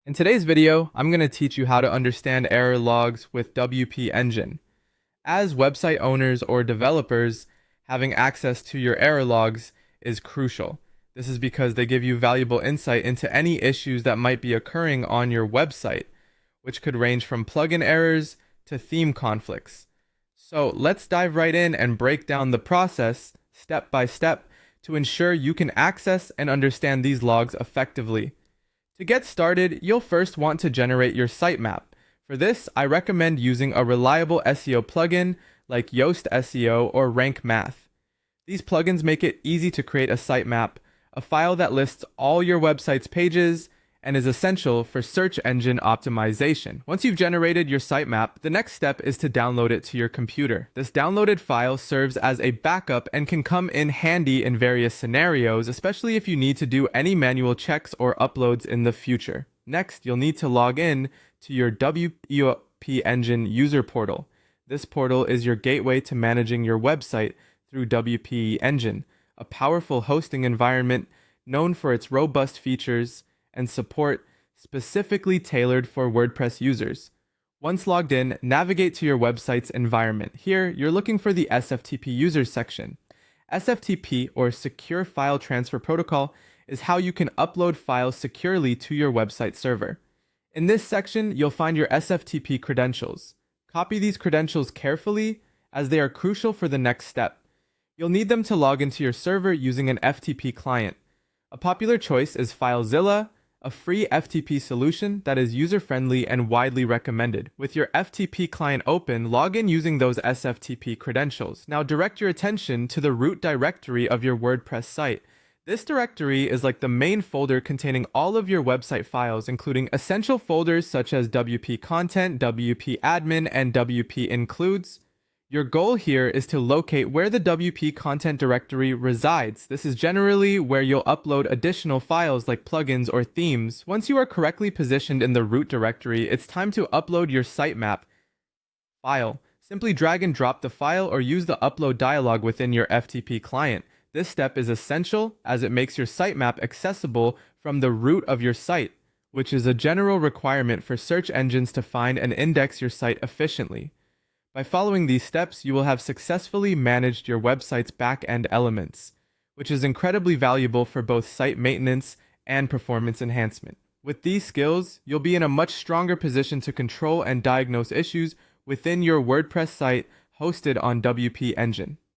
In today's video, I'm going to teach you how to understand error logs with WP Engine. As website owners or developers, having access to your error logs is crucial. This is because they give you valuable insight into any issues that might be occurring on your website, which could range from plugin errors to theme conflicts. So let's dive right in and break down the process step by step to ensure you can access and understand these logs effectively. To get started, you'll first want to generate your sitemap. For this, I recommend using a reliable SEO plugin like Yoast SEO or Rank Math. These plugins make it easy to create a sitemap, a file that lists all your website's pages and is essential for search engine optimization. Once you've generated your sitemap, the next step is to download it to your computer. This downloaded file serves as a backup and can come in handy in various scenarios, especially if you need to do any manual checks or uploads in the future. Next, you'll need to log in to your WP Engine user portal. This portal is your gateway to managing your website through WP Engine, a powerful hosting environment known for its robust features and support specifically tailored for WordPress users. Once logged in, navigate to your website's environment. Here, you're looking for the SFTP users section. SFTP, or Secure File Transfer Protocol, is how you can upload files securely to your website server. In this section, you'll find your SFTP credentials. Copy these credentials carefully, as they are crucial for the next step. You'll need them to log into your server using an FTP client. A popular choice is FileZilla, a free FTP solution that is user-friendly and widely recommended. With your FTP client open, log in using those SFTP credentials. Now direct your attention to the root directory of your WordPress site. This directory is like the main folder containing all of your website files, including essential folders such as WP Content, WP Admin, and WP Includes. Your goal here is to locate where the WP content directory resides. This is generally where you'll upload additional files like plugins or themes. Once you are correctly positioned in the root directory, it's time to upload your sitemap file. Simply drag and drop the file or use the upload dialog within your FTP client. This step is essential as it makes your sitemap accessible from the root of your site, which is a general requirement for search engines to find and index your site efficiently. By following these steps, you will have successfully managed your website's back-end elements, which is incredibly valuable for both site maintenance and performance enhancement. With these skills, you'll be in a much stronger position to control and diagnose issues within your WordPress site hosted on WP Engine.